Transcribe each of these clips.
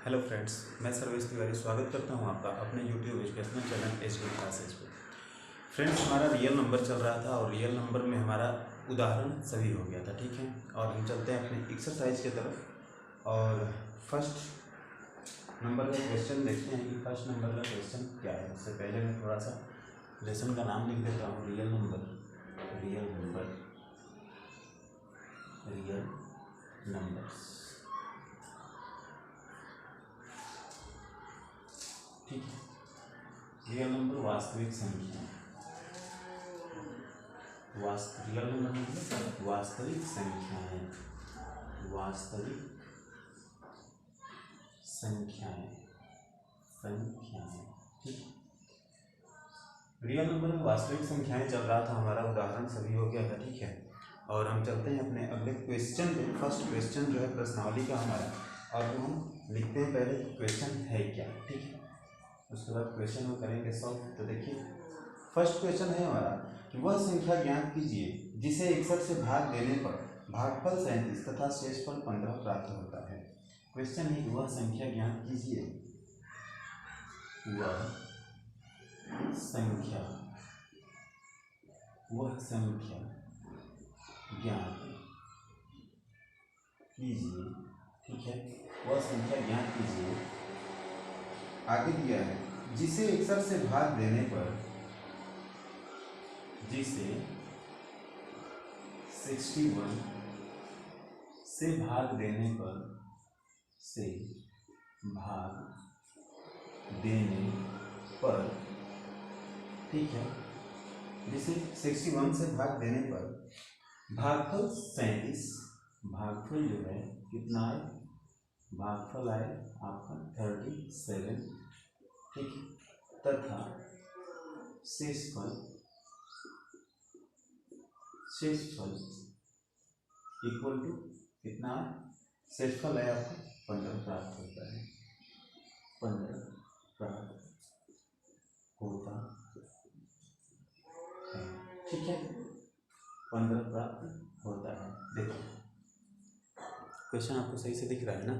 Hello friends, मैं सर्वेश तिवारी स्वागत करता हूं आपका अपने YouTube educational channel HD classes पे। फ्रेंड्स, हमारा रियल नंबर चल रहा था और रियल नंबर में हमारा उदाहरण सभी हो गया था, ठीक है। और हम चलते हैं अपने एक्सरसाइज की तरफ और फर्स्ट नंबर का क्वेश्चन देखते हैं कि फर्स्ट नंबर का क्वेश्चन क्या है। उससे पहले मैं थोड़ा सा लेसन का नाम लिख देता हूँ। Real number, real number, real numbers, ठीक है। रियल नंबर वास्तविक संख्या, रियल नंबर मतलब वास्तविक संख्याएं, वास्तविक संख्याएं, संख्याएं, ठीक। रियल नंबर में वास्तविक संख्याएं चल रहा था हमारा, उदाहरण सभी हो गया था, ठीक है। और हम चलते हैं अपने अगले क्वेश्चन पे। फर्स्ट क्वेश्चन जो है प्रश्नावली का हमारा, और हम लिखते हैं पहले क्वेश्चन है क्या, ठीक है। उसके बाद क्वेश्चन हम करेंगे सॉल्व। तो देखिए फर्स्ट क्वेश्चन है हमारा कि वह संख्या ज्ञात कीजिए जिसे 61 से भाग देने पर भागफल 37 तथा शेषफल 15 प्राप्त होता है। क्वेश्चन है कि वह संख्या ज्ञात कीजिए, वह संख्या ज्ञात कीजिए, ठीक है। वह संख्या ज्ञात कीजिए, आगे दिया है जिसे 61 से भाग देने पर, जिसे 61 से भाग देने पर, से भाग देने पर, ठीक है। जिसे 61 से भाग देने पर भागफल 37, भागफल जो है कितना आए, भागफल आए आपका 37, ठीक है। तथा शेषफल इक्वल टू कितना है, शेषफल है आपका 15 प्राप्त होता है, 15 प्राप्त होता है, ठीक है। 15 प्राप्त होता है। देखो क्वेश्चन आपको सही से दिख रहा है ना।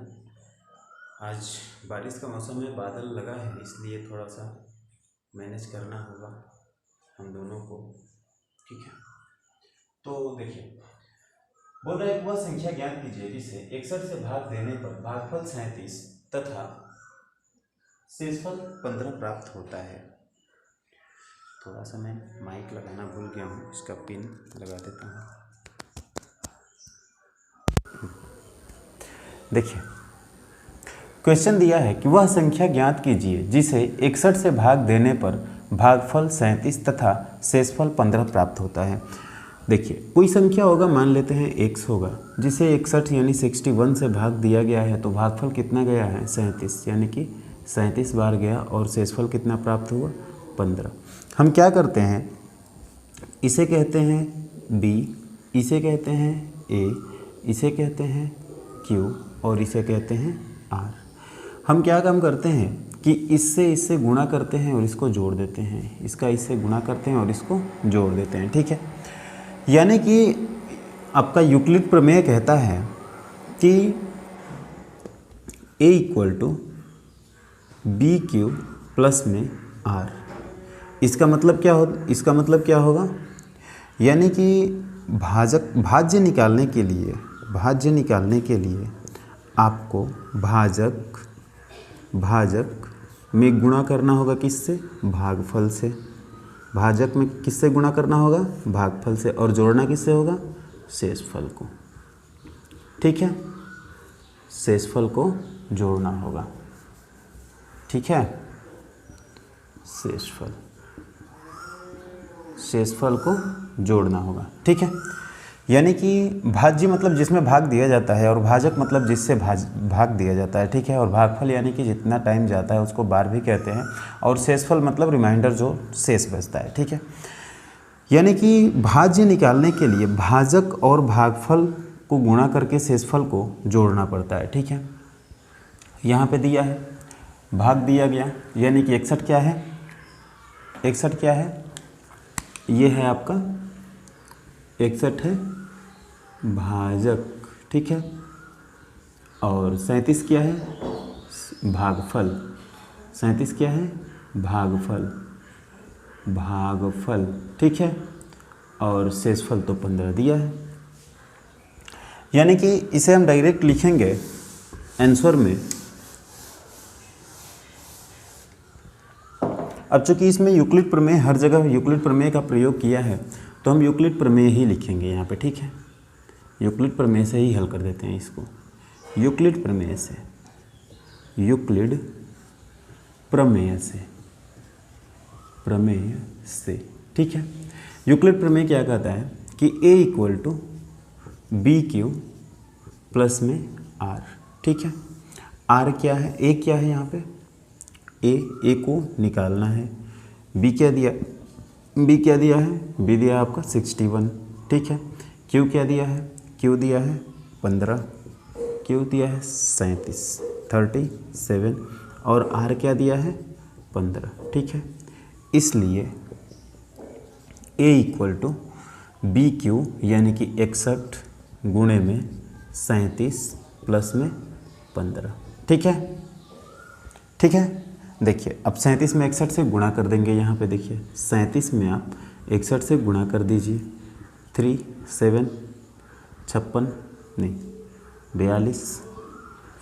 आज बारिश का मौसम है, बादल लगा है, इसलिए थोड़ा सा मैनेज करना होगा हम दोनों को, ठीक है। तो देखिए बोल रहा है वह संख्या ज्ञात कीजिए जिसे 61 से भाग देने पर भागफल 37 तथा शेषफल 15 प्राप्त होता है। थोड़ा सा मैं माइक लगाना भूल गया हूँ, इसका पिन लगा देता हूँ। देखिए क्वेश्चन दिया है कि वह संख्या ज्ञात कीजिए जिसे 61 से भाग देने पर भागफल 37 तथा शेषफल 15 प्राप्त होता है। देखिए कोई संख्या होगा, मान लेते हैं x होगा, जिसे 61 यानी 61 से भाग दिया गया है, तो भागफल कितना गया है 37, यानी कि 37 बार गया, और शेषफल कितना प्राप्त हुआ 15। हम क्या करते हैं, इसे कहते हैं b, इसे कहते हैं a, इसे कहते हैं q और इसे कहते हैं r। हम क्या काम करते हैं कि इससे गुणा करते हैं और इसको जोड़ देते हैं, इसका इससे गुणा करते हैं और इसको जोड़ देते हैं, ठीक है। यानी कि आपका यूक्लिड प्रमेय कहता है कि a equal to b Q plus में r। इसका मतलब क्या होगा, यानी कि भाज्य निकालने के लिए आपको भाजक में गुणा करना होगा, किससे, भागफल से। भाजक में किससे गुणा करना होगा, भागफल से, और जोड़ना किससे होगा, शेषफल को, ठीक है। शेषफल को जोड़ना होगा, ठीक है। शेषफल को जोड़ना होगा, ठीक है। यानी कि भाज्य मतलब जिसमें भाग दिया जाता है, और भाजक मतलब जिससे भाग दिया जाता है, ठीक है। और भागफल यानी कि जितना टाइम जाता है उसको बार भी कहते हैं, और शेषफल मतलब रिमाइंडर जो शेष बचता है, ठीक है। यानी कि भाज्य निकालने के लिए भाजक और भागफल को गुणा करके शेषफल को जोड़ना पड़ता है, ठीक है। यहाँ पे दिया है भाग दिया गया, यानी कि 61 क्या है, 61 क्या है, ये है आपका 61 है भाजक, ठीक है। और 37 क्या है, भागफल 37 क्या है, भागफल, ठीक है, और शेषफल तो 15 दिया है। यानी कि इसे हम डायरेक्ट लिखेंगे आंसर में। अब चूंकि इसमें यूक्लिड प्रमेय, हर जगह यूक्लिड प्रमेय का प्रयोग किया है, तो हम यूक्लिड प्रमेय ही लिखेंगे यहाँ पे, ठीक है। यूक्लिड प्रमेय से ही हल कर देते हैं इसको, यूक्लिड प्रमेय से, ठीक है। यूक्लिड प्रमेय क्या कहता है कि a equal to b Q plus में r, ठीक है। r क्या है, a क्या है यहाँ पे, a को निकालना है। b क्या दिया है, b दिया आपका 61, ठीक है। q क्या दिया है, q दिया है 15, q दिया है 37 और r क्या दिया है 15, ठीक है। इसलिए a equal to b q यानी कि 61 गुणे में 37 प्लस में 15, ठीक है। देखिए अब 37 में 61 से गुणा कर देंगे। यहाँ पे देखिए 37 में आप 61 से गुणा कर दीजिए, 3 7 56 नहीं 42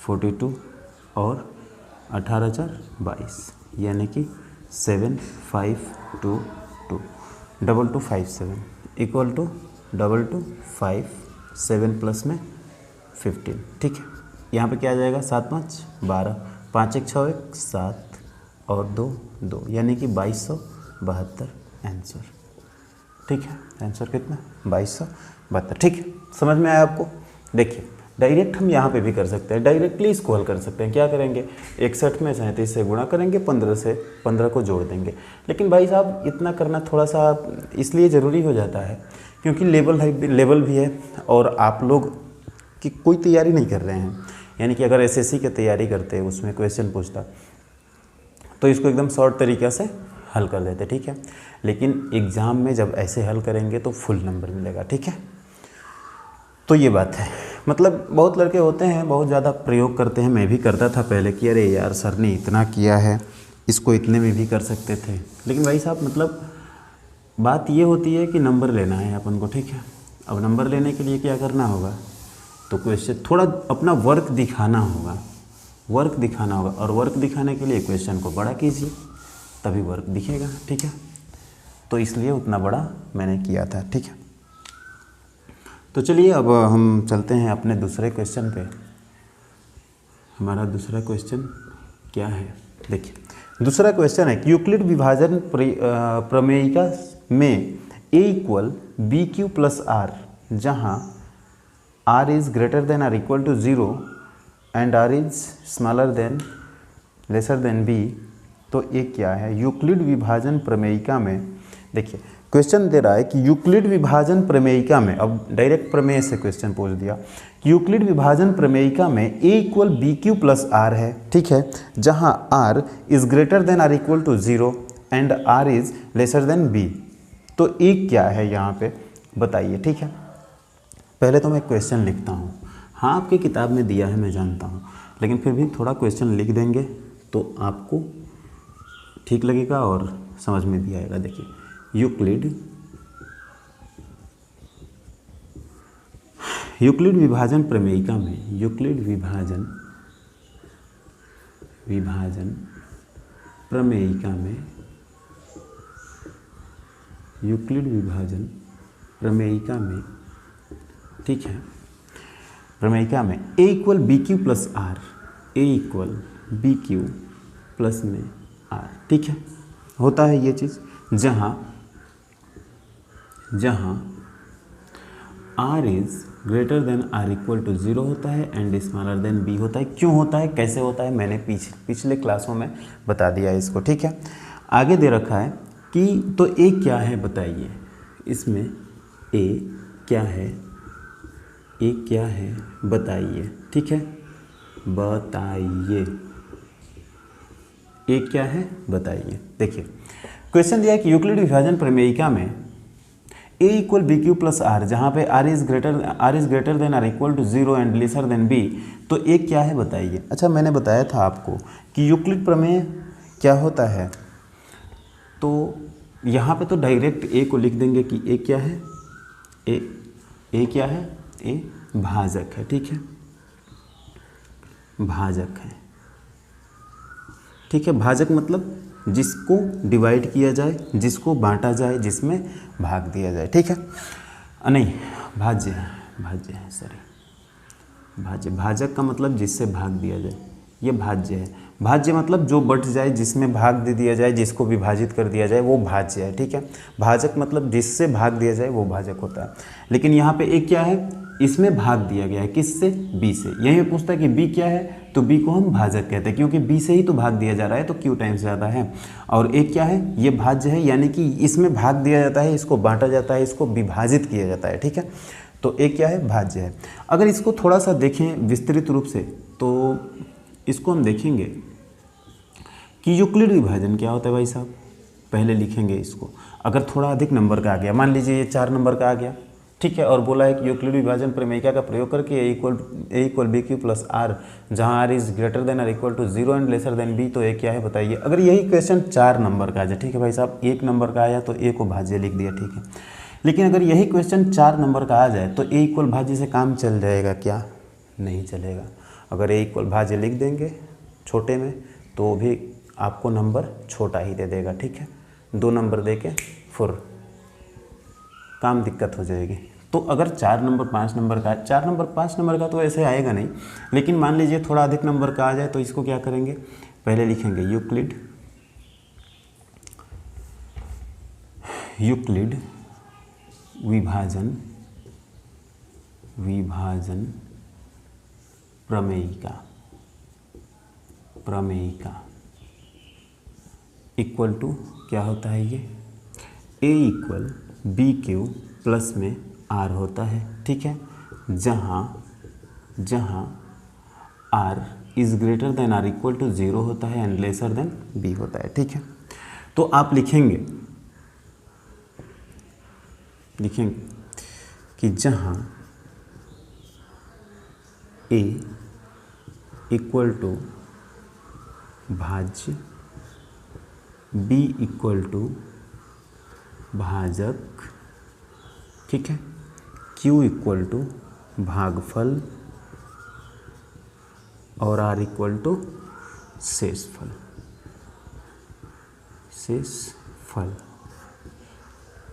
42 और 18 4 22 यानी कि 7522 2257 इक्वल टू 2257 प्लस में 15, ठीक है। यहाँ पे क्या आ जाएगा, 7 5 12, 5 1 6 1 7 और 2 2 यानी कि 2272 आंसर, ठीक है। आंसर कितना, 2272, ठीक है। समझ में आया आपको। देखिए डायरेक्ट हम यहाँ पे भी कर सकते हैं, डायरेक्टली इसको हल कर सकते हैं। क्या करेंगे, 61 में 37 से गुणा करेंगे, 15 से 15 को जोड़ देंगे। लेकिन भाई साहब इतना करना थोड़ा सा इसलिए ज़रूरी हो जाता है क्योंकि लेवल भी है और आप लोग की कोई तैयारी नहीं कर रहे हैं। यानी कि अगर एसएससी की तैयारी करते उसमें क्वेश्चन पूछता तो इसको एकदम शॉर्ट तरीक़ा से हल कर देते, ठीक है। लेकिन एग्ज़ाम में जब ऐसे हल करेंगे तो फुल नंबर मिलेगा, ठीक है। तो ये बात है, मतलब बहुत लड़के होते हैं बहुत ज़्यादा प्रयोग करते हैं। मैं भी करता था पहले कि अरे यार सर ने इतना किया है, इसको इतने में भी कर सकते थे। लेकिन भाई साहब मतलब बात ये होती है कि नंबर लेना है अपन को, ठीक है। अब नंबर लेने के लिए क्या करना होगा, तो क्वेश्चन थोड़ा अपना वर्क दिखाना होगा और वर्क दिखाने के लिए क्वेश्चन को बड़ा कीजिए तभी वर्क दिखेगा, ठीक है। तो इसलिए उतना बड़ा मैंने किया था, ठीक है। तो चलिए अब हम चलते हैं अपने दूसरे क्वेश्चन पे। हमारा दूसरा क्वेश्चन क्या है, देखिए दूसरा क्वेश्चन है कि यूक्लिड विभाजन प्रमेयिका में a equal B Q plus are, जहाँ r is greater than are equal to 0 and r is smaller than lesser than b। तो ये क्या है, यूक्लिड विभाजन प्रमेयिका में। देखिए क्वेश्चन दे रहा है कि यूक्लिड विभाजन प्रमेयिका में, अब डायरेक्ट प्रमेय से क्वेश्चन पूछ दिया कि यूक्लिड विभाजन प्रमेयिका में a equal B Q plus r है, ठीक है, जहां r is greater than are equal to 0 and r is lesser than b। तो a क्या है यहाँ पे बताइए, ठीक है। पहले तो मैं क्वेश्चन लिखता हूँ। हाँ आपकी किताब में दिया है मैं जानता हूँ, लेकिन फिर भी थोड़ा क्वेश्चन लिख देंगे तो आपको ठीक लगेगा और समझ में भी आएगा। देखिए यूक्लिड विभाजन प्रमेयिका में, यूक्लिड विभाजन प्रमेयिका में, यूक्लिड विभाजन प्रमेयिका में, ठीक है, प्रमेयिका में a equal B Q plus r, a equal B Q plus में आर, ठीक है, होता है ये चीज़, जहाँ r is greater than are equal to 0 होता है एंड स्मॉलर देन b होता है। क्यों होता है, कैसे होता है, मैंने पिछले क्लासों में बता दिया है इसको, ठीक है। आगे दे रखा है कि तो a क्या है बताइए, इसमें a क्या है, a क्या है बताइए, ठीक है, बताइए a क्या है बताइए। देखिए क्वेश्चन दिया है कि यूक्लिड विभाजन प्रमेयिका में A equal B Q plus are, जहाँ पे R is greater than are equal to 0 and lesser than B, तो ए क्या है बताइए। अच्छा मैंने बताया था आपको कि यूक्लिड प्रमेय क्या होता है, तो यहाँ पे तो डायरेक्ट ए को लिख देंगे कि ए क्या है, ए क्या है, ए भाजक है, ठीक है, भाजक है, ठीक है। भाजक मतलब जिसको डिवाइड किया जाए, जिसको बांटा जाए, जिसमें भाग दिया जाए, ठीक है। नहीं, भाज्य है, भाज्य है, सॉरी, भाज्य, भाजक का मतलब जिससे भाग दिया जाए, ये भाज्य है। भाज्य मतलब जो बट जाए, जिसमें भाग दे दिया जाए, जिसको विभाजित कर दिया जाए, वो भाज्य है, ठीक है। भाजक मतलब जिससे भाग दिया जाए वो भाजक होता है। लेकिन यहाँ पे एक क्या है, इसमें भाग दिया गया है, किससे, बी से। यही पूछता है कि बी क्या है, तो बी को हम भाजक कहते हैं, क्योंकि बी से ही तो भाग दिया जा रहा है, तो क्यू टाइम्स ज़्यादा है। और एक क्या है, ये भाज्य है, यानी कि इसमें भाग दिया जाता है, इसको बांटा जाता है, इसको विभाजित किया जाता है, ठीक है। तो एक क्या है, भाज्य है। अगर इसको थोड़ा सा देखें विस्तृत रूप से, तो इसको हम देखेंगे कि यूक्लिड विभाजन क्या होता है भाई साहब, पहले लिखेंगे इसको। अगर थोड़ा अधिक नंबर का आ गया, मान लीजिए ये 4 नंबर का आ गया, ठीक है, और बोला है कि यूक्लिड विभाजन प्रमेयिका का प्रयोग करके A equal B Q plus are, जहाँ are is greater than are equal to 0 and lesser than B, तो ए क्या है बताइए। अगर यही क्वेश्चन 4 नंबर का आ जाए, ठीक है भाई साहब, 1 नंबर का आया तो ए को भाज्य लिख दिया, ठीक है। लेकिन अगर यही क्वेश्चन 4 नंबर का आ जाए तो ए इक्वल भाज्य से काम चल जाएगा क्या, नहीं चलेगा। अगर ए इक्वल भाज्य लिख देंगे छोटे में, तो भी आपको नंबर छोटा ही दे देगा, ठीक है। 2 नंबर दे के फिर काम दिक्कत हो जाएगी। तो अगर 4 नंबर 5 नंबर का, 4 नंबर 5 नंबर का तो ऐसे आएगा नहीं, लेकिन मान लीजिए थोड़ा अधिक नंबर का आ जाए, तो इसको क्या करेंगे, पहले लिखेंगे यूक्लिड विभाजन प्रमेयिका इक्वल टू क्या होता है ये, a equal B Q plus में आर होता है, ठीक है, जहाँ are is greater than are equal to 0 होता है एंड लेसर देन बी होता है, ठीक है। तो आप लिखेंगे कि जहाँ ए इक्वल टू भाज्य, बी इक्वल टू भाजक, ठीक है, क्यू इक्वल टू भागफल और आर इक्वल टू शेषफल।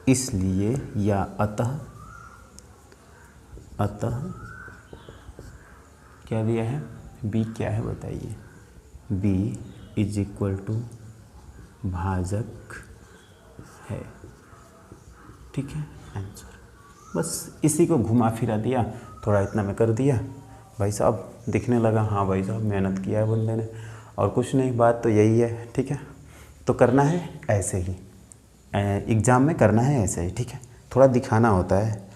इसलिए या अतः क्या दिया है, बी क्या है बताइए, बी इज इक्वल टू भाजक है, ठीक है, आंसर। बस इसी को घुमा फिरा दिया, थोड़ा इतना में कर दिया भाई साहब, दिखने लगा हाँ भाई साहब मेहनत किया है बंदे ने, और कुछ नहीं, बात तो यही है, ठीक है। तो करना है ऐसे ही, एग्ज़ाम में करना है ऐसे ही, ठीक है। थोड़ा दिखाना होता है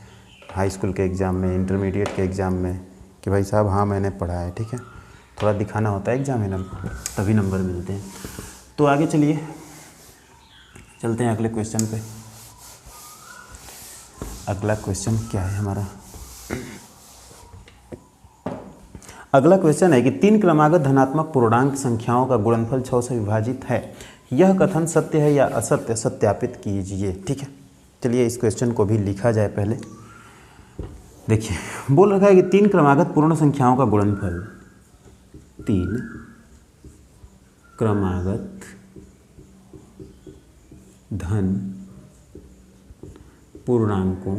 हाई स्कूल के एग्ज़ाम में, इंटरमीडिएट के एग्ज़ाम में, कि भाई साहब हाँ मैंने पढ़ा है, ठीक है। थोड़ा दिखाना होता है एग्जामिनर को, तभी नंबर मिलते हैं। तो आगे चलिए, चलते हैं अगले क्वेश्चन पे। अगला क्वेश्चन क्या है हमारा, अगला क्वेश्चन है कि 3 क्रमागत धनात्मक पूर्णांक संख्याओं का गुणनफल 6 से विभाजित है, यह कथन सत्य है या असत्य, सत्यापित कीजिए, ठीक है। चलिए इस क्वेश्चन को भी लिखा जाए पहले। देखिए बोल रखा है कि 3 क्रमागत पूर्ण संख्याओं का गुणनफल, 3 क्रमागत धन पूर्णांकों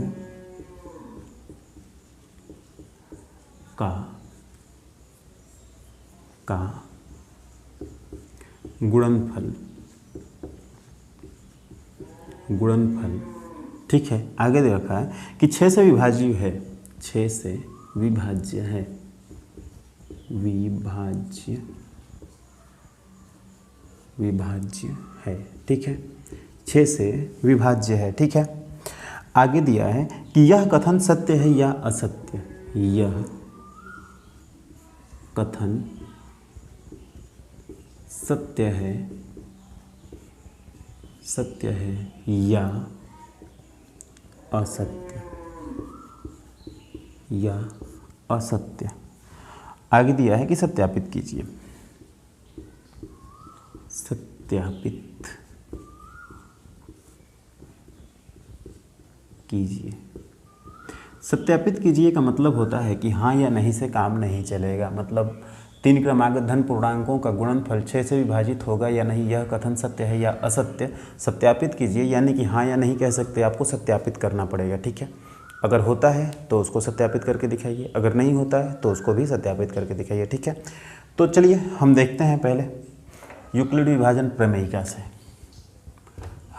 का गुणनफल, ठीक है। आगे दे रखा है कि 6 से विभाज्य है, 6 से विभाज्य है, विभाज्य है, ठीक है, 6 से विभाज्य है, ठीक है। आगे दिया है कि यह कथन सत्य है या असत्य, यह कथन सत्य है या असत्य या असत्य। आगे दिया है कि सत्यापित कीजिए। सत्यापित कीजिए। सत्यापित कीजिए का मतलब होता है कि हाँ या नहीं से काम नहीं चलेगा। मतलब 3 क्रमागत धन पूर्णांकों का गुणनफल 6 से विभाजित होगा या नहीं, यह कथन सत्य है या असत्य। सत्यापित कीजिए यानी कि हाँ या नहीं कह सकते, आपको सत्यापित करना पड़ेगा। ठीक है, अगर होता है तो उसको सत्यापित करके दिखाइए, अगर नहीं होता है तो उसको भी सत्यापित करके दिखाइए। ठीक है, तो चलिए हम देखते हैं पहले यूक्लिड विभाजन प्रमेयिका से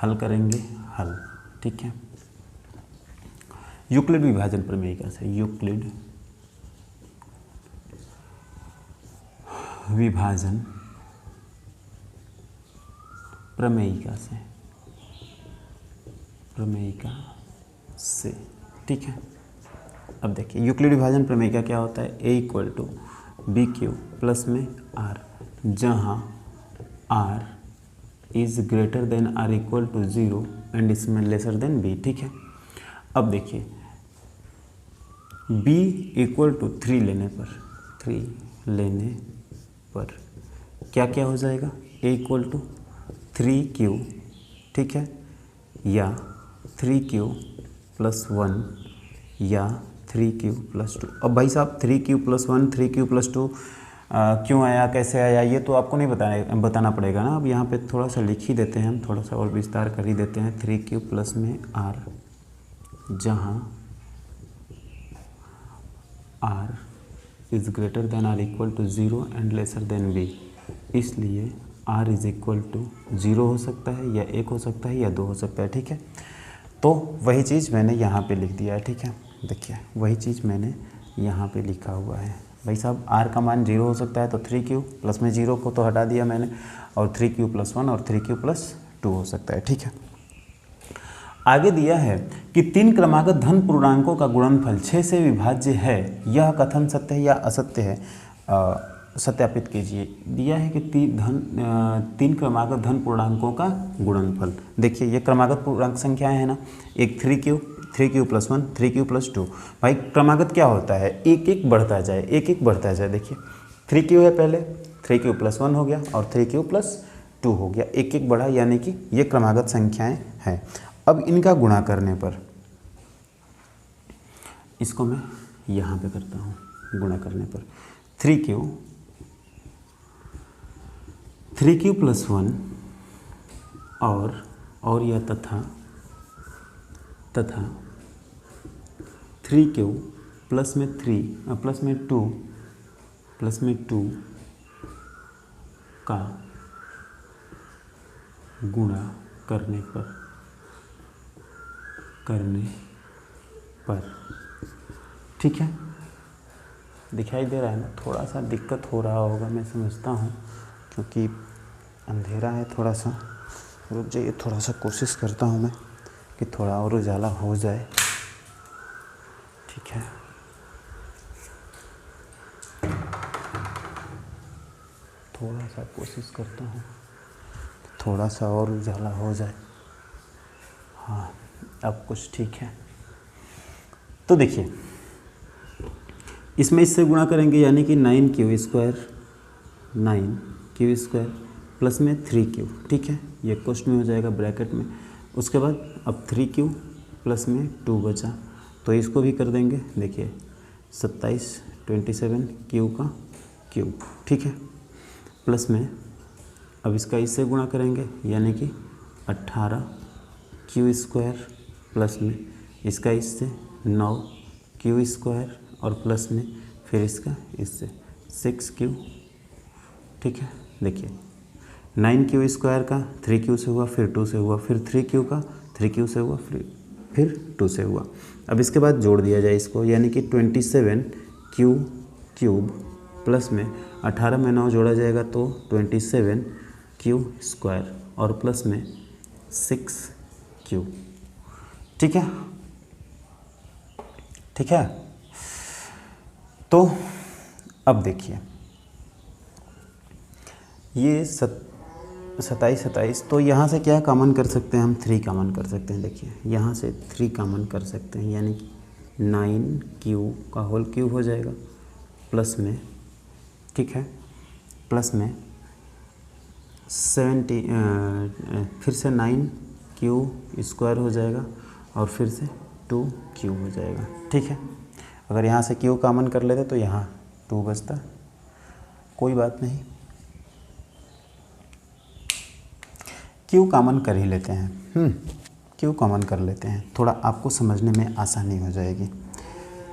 हल करेंगे हल। ठीक है, यूक्लिड विभाजन प्रमेयिका से, यूक्लिड विभाजन प्रमेयिका से। ठीक है, अब देखिए यूक्लिड विभाजन प्रमेयिका क्या होता है। a equal to b Q plus में r, जहाँ r is greater than r equal to 0 and इसमें लेसर देन b। ठीक है, अब देखिए b इक्वल टू 3 लेने पर क्या क्या हो जाएगा। a इक्वल टू 3q, ठीक है, या 3q प्लस 1 या 3q प्लस 2। अब भाई साहब 3q प्लस 1 3q प्लस 2 क्यों आया, कैसे आया, ये तो आपको नहीं बताना पड़ेगा ना। अब यहाँ पे थोड़ा सा लिख ही देते हैं हम, थोड़ा सा और विस्तार कर ही देते हैं। 3q प्लस में r, जहाँ r is greater than r equal to 0 and lesser than b, इसलिए r इज इक्वल टू 0 हो सकता है या 1 हो सकता है या 2 हो सकता है। ठीक है, तो वही चीज़ मैंने यहाँ पे लिख दिया है। ठीक है, देखिए वही चीज़ मैंने यहाँ पे लिखा हुआ है। भाई साहब r का मान 0 हो सकता है तो 3q प्लस में 0 को तो हटा दिया मैंने, और 3q प्लस 1 और 3q प्लस 2 हो सकता है। ठीक है, आगे दिया है कि 3 क्रमागत धन पूर्णांकों का गुणनफल 6 से विभाज्य है, यह कथन सत्य है या असत्य है, सत्यापित कीजिए। दिया है कि 3 क्रमागत धन पूर्णांकों का गुणनफल। देखिए ये क्रमागत पूर्णांक संख्याएं हैं ना, एक 3q प्लस 1 3q प्लस 2। भाई क्रमागत क्या होता है, एक एक बढ़ता जाए, एक एक बढ़ता जाए। देखिए 3q है पहले, 3q प्लस 1 हो गया और 3q प्लस 2 हो गया, एक एक बढ़ा, यानी कि ये क्रमागत संख्याएं हैं। अब इनका गुणा करने पर, इसको मैं यहाँ पे करता हूँ, गुणा करने पर 3q प्लस 1 और यह तथा 3q प्लस में 2 का गुणा करने पर। ठीक है, दिखाई दे रहा है ना, थोड़ा सा दिक्कत हो रहा होगा मैं समझता हूँ, क्योंकि अंधेरा है थोड़ा सा। रुक जाइए, थोड़ा सा कोशिश करता हूँ मैं कि थोड़ा और उजाला हो जाए। ठीक है, थोड़ा सा कोशिश करता हूँ, थोड़ा सा और उजाला हो जाए। हाँ, अब कुछ ठीक है। तो देखिए इसमें इससे गुणा करेंगे, यानी कि 9q स्क्वायर प्लस में 3q। ठीक है, ये क्वेश्चन में हो जाएगा ब्रैकेट में। उसके बाद अब 3q प्लस में 2 बचा, तो इसको भी कर देंगे। देखिए 27 q का क्यूब। ठीक है, प्लस में अब इसका इससे गुणा करेंगे, यानी कि 18q स्क्वायर प्लस में इसका इससे 9q स्क्वायर और प्लस में फिर इसका इससे 6q। ठीक है, देखिए 9q स्क्वायर का 3q से हुआ, फिर 2 से हुआ, फिर 3q का 3q से हुआ, फिर 2 से हुआ। अब इसके बाद जोड़ दिया जाए इसको, यानी कि 27q क्यूब प्लस में 18 में 9 जोड़ा जाएगा तो 27q स्क्वायर और प्लस में 6q। ठीक है, ठीक है। तो अब देखिए ये 27 27, तो यहाँ से क्या कॉमन कर सकते हैं हम? 3 कॉमन कर सकते हैं। देखिए यहाँ से 3 कॉमन कर सकते हैं, यानी कि 9Q का होल क्यूब हो जाएगा, प्लस में, ठीक है, प्लस में 70, फिर से 9Q स्क्वायर हो जाएगा और फिर से 2Q हो जाएगा, ठीक है। अगर यहाँ से Q कॉमन कर लेते तो यहाँ 2 बचता, कोई बात नहीं, Q कॉमन कर ही लेते हैं। Q कॉमन कर लेते हैं, थोड़ा आपको समझने में आसानी हो जाएगी।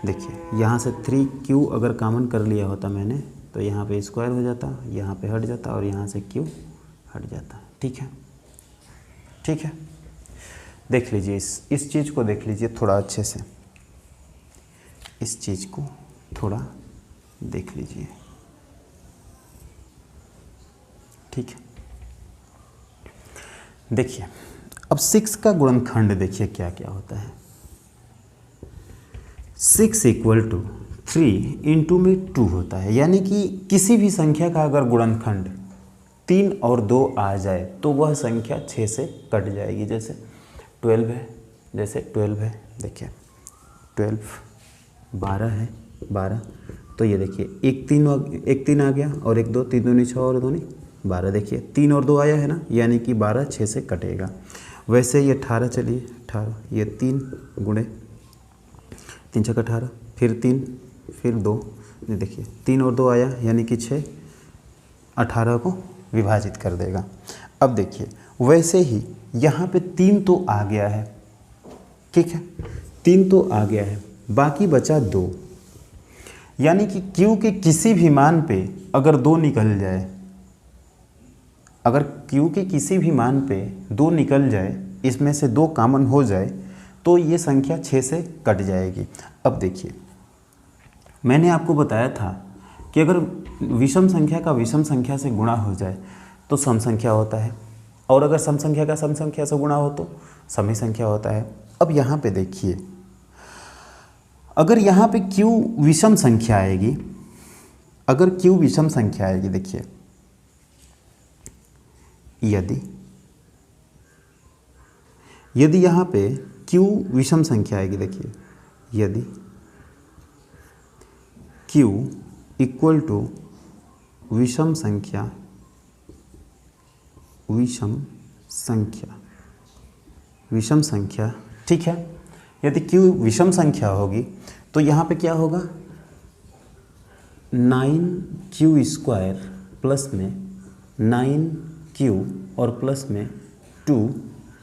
देखिए यहाँ से 3Q अगर कॉमन कर लिया होता मैंने, तो यहाँ पे स्क्वायर हो जाता, यहाँ पे हट जाता और यहाँ से Q हट जाता, ठीक है, ठीक है। देख लीजिए इस चीज़ को देख लीजिए थोड़ा अच्छे से, इस चीज़ को थोड़ा देख लीजिए, ठीक है। देखिए अब 6 का गुणनखंड देखिए क्या क्या होता है। 6 = 3 इंटू में 2 होता है, यानी कि किसी भी संख्या का अगर गुणनखंड 3 और 2 आ जाए तो वह संख्या 6 से कट जाएगी। जैसे 12 है, जैसे 12 है, देखिए 12, 12 है, 12, तो ये देखिए एक 3 आ गया और एक 2, 3 दूनी 6 और 2 12, देखिए 3 और 2 आया है ना, यानी कि 12 6 से कटेगा। वैसे ये 18, चलिए 18, ये 3 गुणे 3 छक्का 18, फिर 3, फिर 2, देखिए 3 और 2 आया यानी कि 6, 18 को विभाजित कर देगा। अब देखिए वैसे ही यहाँ पे 3 तो आ गया है, ठीक है, 3 तो आ गया है, बाकी बचा 2, यानी कि Q के किसी भी मान पे अगर 2 निकल जाए, अगर Q के किसी भी मान पे 2 निकल जाए, इसमें से 2 कॉमन हो जाए, तो ये संख्या 6 से कट जाएगी। अब देखिए मैंने आपको बताया था कि अगर विषम संख्या का विषम संख्या से गुणा हो जाए तो सम संख्या होता है, और अगर सम संख्या का सम संख्या से गुणा हो तो समी संख्या होता है। अब यहाँ पे देखिए, अगर यहाँ पे Q विषम संख्या आएगी, अगर Q विषम संख्या आएगी, देखिए यदि यहाँ पे Q विषम संख्या आएगी, देखिए यदि Q = विषम संख्या, विषम संख्या, ठीक है, यदि Q विषम संख्या होगी तो यहाँ पे क्या होगा, 9Q² प्लस में 9Q और प्लस में 2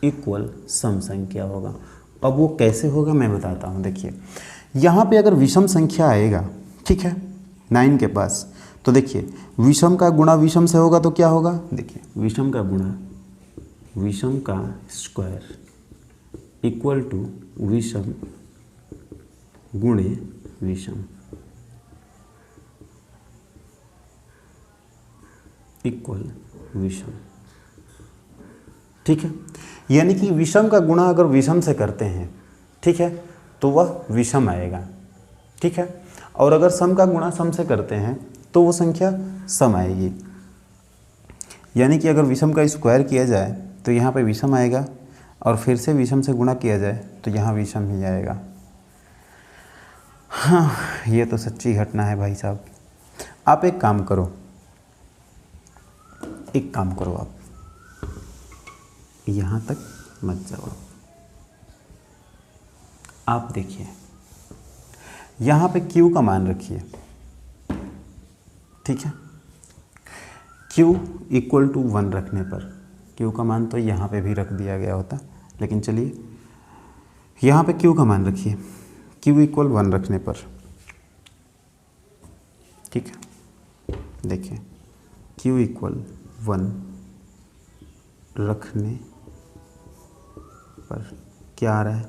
= सम संख्या होगा। अब वो कैसे होगा मैं बताता हूँ। देखिए यहाँ पे अगर विषम संख्या आएगा, ठीक है, 9 के पास, तो देखिए विषम का गुणा विषम से होगा तो क्या होगा, देखिए विषम का गुणा विषम का स्क्वायर = विषम गुणे विषम विषम, ठीक है, यानी कि विषम का गुणा अगर विषम से करते हैं, ठीक है, तो वह विषम आएगा, ठीक है, और अगर सम का गुणा सम से करते हैं तो वो संख्या सम आएगी। यानी कि अगर विषम का स्क्वायर किया जाए तो यहाँ पे विषम आएगा, और फिर से विषम से गुणा किया जाए तो यहाँ विषम ही आएगा। हाँ, ये तो सच्ची घटना है भाई साहब। आप एक काम करो, आप यहाँ तक मत जाओ, आप देखिए यहाँ पे Q का मान रखिए, ठीक है, Q = 1 रखने पर, Q का मान तो यहाँ पे भी रख दिया गया होता, लेकिन चलिए यहाँ पे Q का मान रखिए, Q = 1 रखने पर, ठीक है, देखिए Q = 1 रखने पर क्या आ रहा है,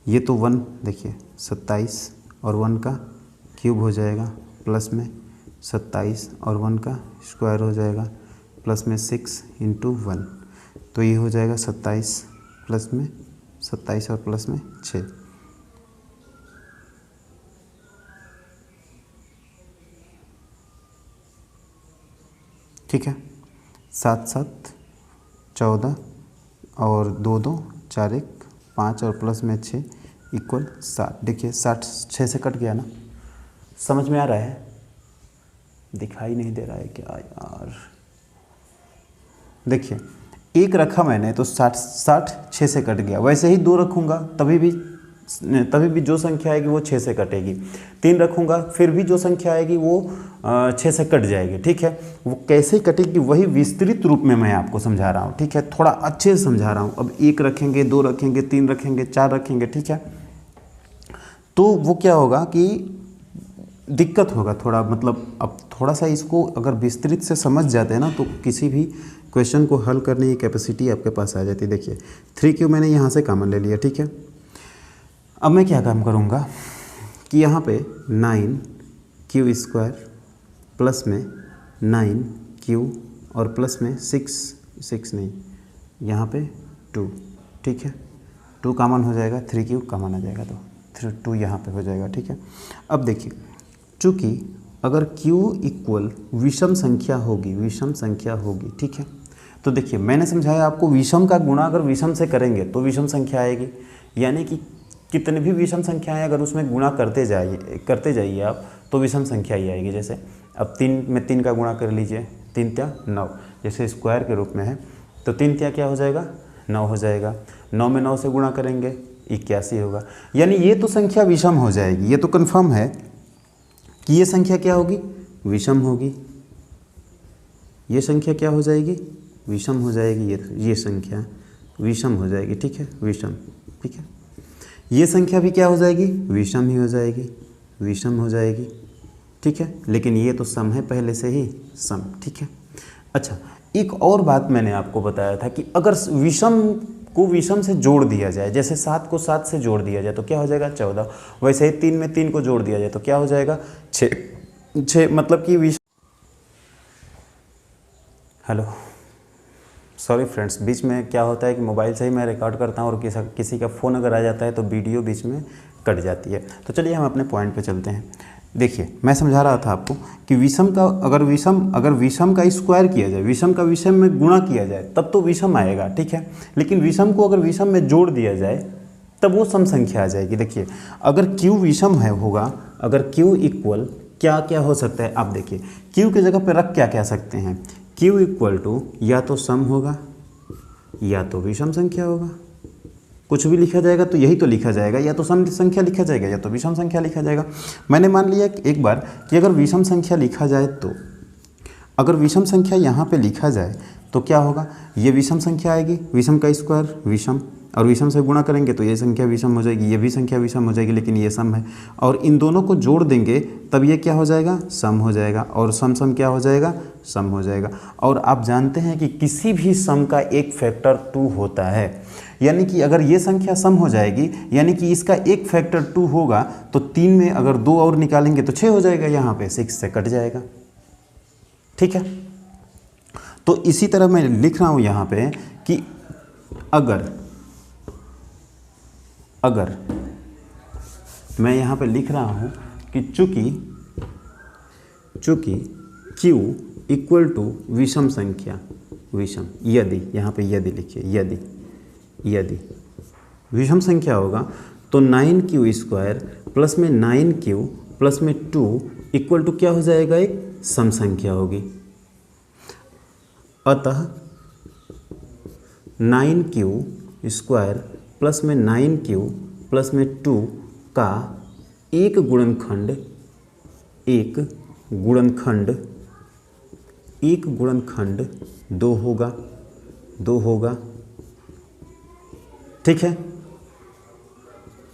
ये तो 1, देखिए 27 और 1 का क्यूब हो जाएगा, प्लस में 27 और 1 का स्क्वायर हो जाएगा, प्लस में 6 × 1, तो ये हो जाएगा 27 प्लस में 27 और प्लस में 6, ठीक है, 7 7 14 और 2 2 4 1 5 और प्लस में 6 इक्वल 60। देखिए 60 6 से कट गया ना, समझ में आ रहा है? दिखाई नहीं दे रहा है क्या यार? देखिए 1 रखा मैंने तो 60 6 से कट गया, वैसे ही 2 रखूँगा तभी भी जो संख्या आएगी वो 6 से कटेगी। 3 रखूँगा फिर भी जो संख्या आएगी वो 6 से कट जाएगी। ठीक है, वो कैसे कटेगी वही विस्तृत रूप में मैं आपको समझा रहा हूँ। ठीक है, थोड़ा अच्छे से समझा रहा हूँ। अब 1 रखेंगे, 2 रखेंगे, 3 रखेंगे, 4 रखेंगे। ठीक है, तो वो क्या होगा कि दिक्कत होगा थोड़ा, मतलब अब थोड़ा सा इसको अगर विस्तृत से समझ जाते हैं ना तो किसी भी क्वेश्चन को हल करने की कैपेसिटी आपके पास आ जाती है। देखिए 3q मैंने यहाँ से कॉमन ले लिया। ठीक है, अब मैं क्या काम करूँगा कि यहाँ पे 9q² प्लस में 9q और प्लस में 6 नहीं, यहाँ पे 2। ठीक है, 2 कॉमन हो जाएगा, 3q कॉमन आ जाएगा तो 2 यहाँ पे हो जाएगा। ठीक है, अब देखिए चूँकि अगर q इक्वल विषम संख्या होगी, ठीक है, तो देखिए मैंने समझाया आपको विषम का गुणा अगर विषम से करेंगे तो विषम संख्या आएगी। यानी कि कितनी भी विषम संख्याएं अगर उसमें गुणा करते जाइए आप तो विषम संख्या ही आएगी। जैसे अब 3 में 3 का गुणा कर लीजिए, 3 त्या 9, जैसे स्क्वायर के रूप में है तो 3 त्या क्या हो जाएगा, 9 हो जाएगा। 9 में 9 से गुणा करेंगे 81 होगा। यानी ये तो संख्या विषम हो जाएगी, ये तो कन्फर्म है कि ये संख्या क्या होगी, विषम होगी। ये संख्या क्या हो जाएगी, विषम हो जाएगी। ये संख्या विषम हो जाएगी। ठीक है, विषम। ठीक है, ये संख्या भी क्या हो जाएगी, विषम ही हो जाएगी, विषम हो जाएगी। ठीक है, लेकिन ये तो सम है पहले से ही, सम। ठीक है, अच्छा एक और बात मैंने आपको बताया था कि अगर विषम को विषम से जोड़ दिया जाए, जैसे 7 को 7 से जोड़ दिया जाए तो क्या हो जाएगा, 14। वैसे ही 3 में 3 को जोड़ दिया जाए तो क्या हो जाएगा, 6। मतलब कि विषम। हेलो, सॉरी फ्रेंड्स, बीच में क्या होता है कि मोबाइल से ही मैं रिकॉर्ड करता हूँ और किसी का फ़ोन अगर आ जाता है तो वीडियो बीच में कट जाती है। तो चलिए हम अपने पॉइंट पे चलते हैं। देखिए मैं समझा रहा था आपको कि विषम का अगर विषम का स्क्वायर किया जाए, विषम का विषम में गुणा किया जाए तब तो विषम आएगा। ठीक है, लेकिन विषम को अगर विषम में जोड़ दिया जाए तब वो सम संख्या आ जाएगी। देखिए अगर q विषम है होगा, अगर q इक्वल क्या क्या हो सकता है, आप देखिए q की जगह पर रख क्या कह सकते हैं, q इक्वल टू या तो सम होगा या तो विषम संख्या होगा। कुछ भी लिखा जाएगा तो यही तो लिखा जाएगा, या तो सम संख्या लिखा जाएगा या तो विषम संख्या लिखा जाएगा। मैंने मान लिया एक बार कि अगर विषम संख्या लिखा जाए तो अगर विषम संख्या यहाँ पे लिखा जाए तो क्या होगा, ये विषम संख्या आएगी, विषम का स्क्वायर विषम, और विषम से गुणा करेंगे तो ये संख्या विषम हो जाएगी, ये भी संख्या विषम हो जाएगी, लेकिन ये सम है। और इन दोनों को जोड़ देंगे तब ये क्या हो जाएगा, सम हो जाएगा, और सम क्या हो जाएगा, सम हो जाएगा। और आप जानते हैं कि किसी भी सम का एक फैक्टर 2 होता है, यानी कि अगर ये संख्या सम हो जाएगी यानी कि इसका एक फैक्टर 2 होगा तो 3 में अगर 2 और निकालेंगे तो 6 हो जाएगा, यहाँ पे 6 से कट जाएगा। ठीक है, तो इसी तरह मैं लिख रहा हूँ यहाँ पे कि अगर मैं यहाँ पे लिख रहा हूँ कि चूँकि q इक्वल टू विषम संख्या, विषम, यदि यहाँ पे यदि लिखिए, यदि विषम संख्या होगा तो 9q² प्लस में 9q प्लस में 2 इक्वल टू क्या हो जाएगा, एक सम संख्या होगी। अतः 9q² प्लस में 9q प्लस में 2 का एक गुणनखंड 2 होगा। ठीक है,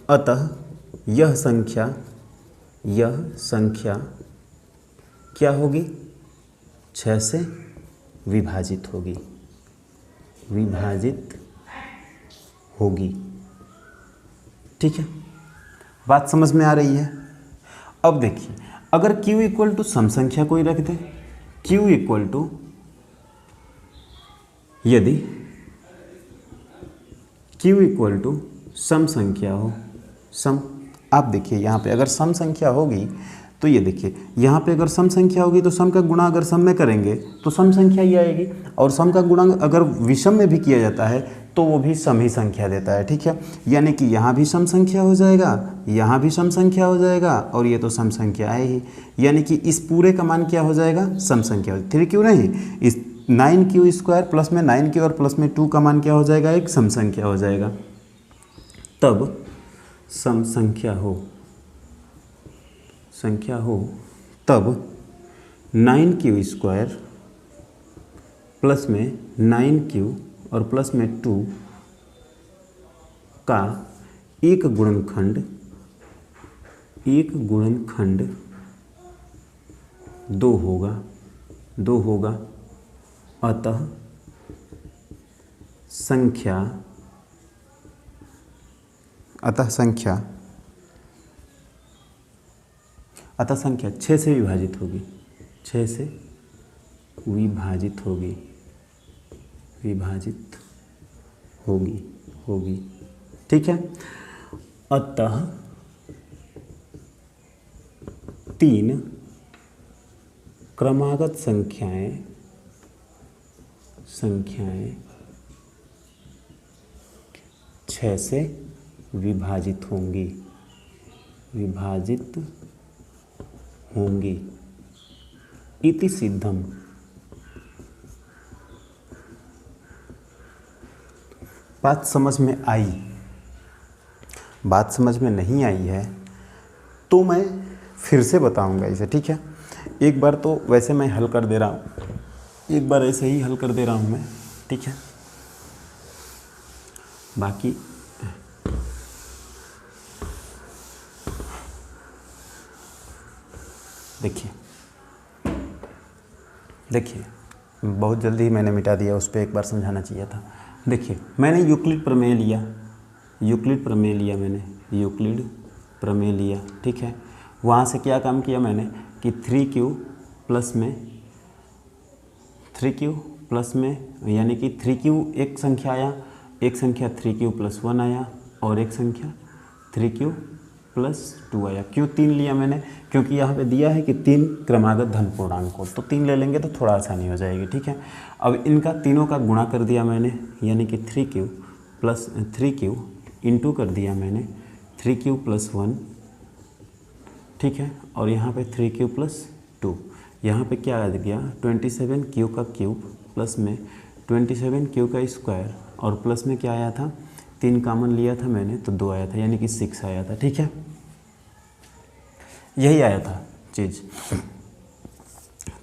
अतः यह संख्या क्या होगी, 6 से विभाजित होगी। ठीक है, बात समझ में आ रही है। अब देखिए अगर q इक्वल टू सम संख्या कोई रख दे, q इक्वल टू यदि q इक्वल टू सम संख्या हो, सम, आप देखिए यहाँ पे अगर सम संख्या होगी तो ये देखिए यहाँ पे अगर सम संख्या होगी तो सम का गुणा अगर सम में करेंगे तो सम संख्या ही आएगी, और सम का गुणा अगर विषम में भी किया जाता है तो वो भी सम ही संख्या देता है, ठीक है। यानी कि यहाँ भी सम संख्या हो जाएगा, यहाँ भी सम संख्या हो जाएगा, और ये तो सम संख्या है ही। यानी कि इस पूरे का मान क्या हो जाएगा, सम संख्या। 3q नहीं, इस 9q² प्लस में 9q और प्लस में 2 का मान क्या हो जाएगा, एक सम संख्या हो जाएगा। तब सम संख्या हो तब 9q² प्लस में 9q और प्लस में 2 का एक गुणनखंड 2 होगा। अतः संख्या 6 से विभाजित होगी, 6 से विभाजित होगी, ठीक है। अतः 3 क्रमागत संख्याएं 6 से विभाजित होंगी इति सिद्धम। बात समझ में आई? बात समझ में नहीं आई है तो मैं फिर से बताऊंगा इसे, ठीक है। एक बार तो वैसे मैं हल कर दे रहा हूँ, एक बार ऐसे ही हल कर दे रहा हूँ मैं, ठीक है। बाकी देखिए बहुत जल्दी ही मैंने मिटा दिया, उस पर एक बार समझाना चाहिए था। देखिए मैंने यूक्लिड प्रमेय लिया, ठीक है। वहाँ से क्या काम किया मैंने कि 3q प्लस में यानी कि 3q एक संख्या आया, एक संख्या 3q + 1 आया, और एक संख्या 3q + 2 आया। क्यों 3 लिया मैंने, क्योंकि यहाँ पे दिया है कि 3 क्रमागत धन पूर्णांक हो, तो 3 ले लेंगे तो थोड़ा आसानी हो जाएगी, ठीक है। अब इनका तीनों का गुणा कर दिया मैंने, यानी कि 3q इंटू कर दिया मैंने 3q + 1, ठीक है। और यहाँ पे 3q + 2, यहाँ पे क्या आ गया 27q का क्यूब प्लस में 27q का स्क्वायर, और प्लस में क्या आया था 3 कॉमन लिया था मैंने तो 2 आया था, यानी कि 6 आया था, ठीक है। यही आया था चीज़।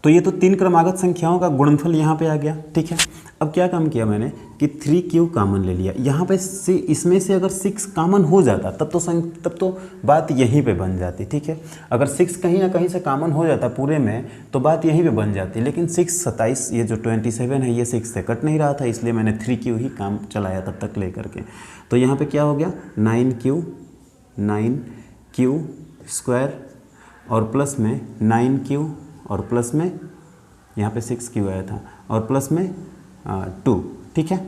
तो ये तो 3 क्रमागत संख्याओं का गुणनफल यहाँ पे आ गया, ठीक है। अब क्या काम किया मैंने कि 3q कॉमन ले लिया। यहाँ पे से इसमें से अगर 6 कॉमन हो जाता तब तो बात यहीं पे बन जाती, ठीक है। अगर 6 कहीं ना कहीं से कॉमन हो जाता पूरे में तो बात यहीं पे बन जाती, लेकिन 6 27 ये जो 27 है ये 6 से कट नहीं रहा था, इसलिए मैंने 3q ही काम चलाया तब तक ले करके। तो यहाँ पर क्या हो गया 9q² और प्लस में 9q और प्लस में यहाँ पे 6q आया था और प्लस में 2, ठीक है।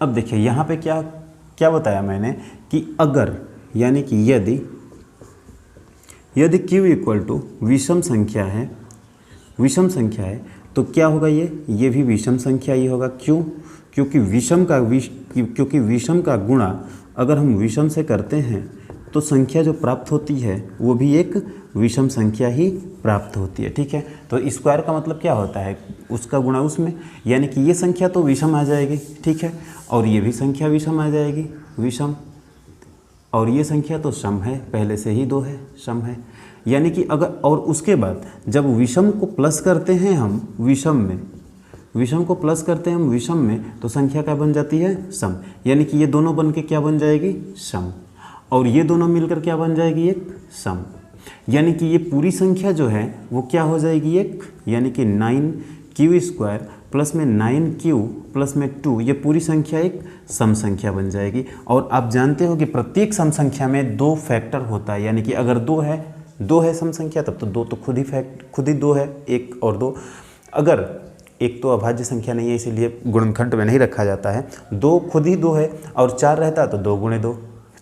अब देखिए यहाँ पे क्या बताया मैंने कि अगर यानी कि यदि q = विषम संख्या है तो क्या होगा, ये भी विषम संख्या ही होगा। क्यों? क्योंकि विषम का गुणा अगर हम विषम से करते हैं तो संख्या जो प्राप्त होती है वो भी एक विषम संख्या ही प्राप्त होती है, ठीक है। तो स्क्वायर का मतलब क्या होता है, उसका गुणा उसमें, यानी कि ये संख्या तो विषम आ जाएगी, ठीक है, और ये भी संख्या विषम आ जाएगी, विषम, और ये संख्या तो सम है, पहले से ही 2 है, सम है। यानी कि अगर और उसके बाद जब विषम को प्लस करते हैं हम विषम में तो संख्या क्या बन जाती है, सम। यानी कि ये दोनों बन के क्या बन जाएगी, सम, और ये दोनों मिलकर क्या बन जाएगी, एक सम। यानी कि ये पूरी संख्या जो है वो क्या हो जाएगी, एक, यानी कि 9q² प्लस में 9q प्लस में 2, ये पूरी संख्या एक सम संख्या बन जाएगी। और आप जानते हो कि प्रत्येक सम संख्या में 2 फैक्टर होता है, यानी कि अगर 2 है सम संख्या तब तो 2 तो खुद ही 2 है, 1 और 2। अगर 1 तो अभाज्य संख्या नहीं है इसीलिए गुणनखंड में नहीं रखा जाता है, 2 खुद ही 2 है, और 4 रहता तो 2 × 2,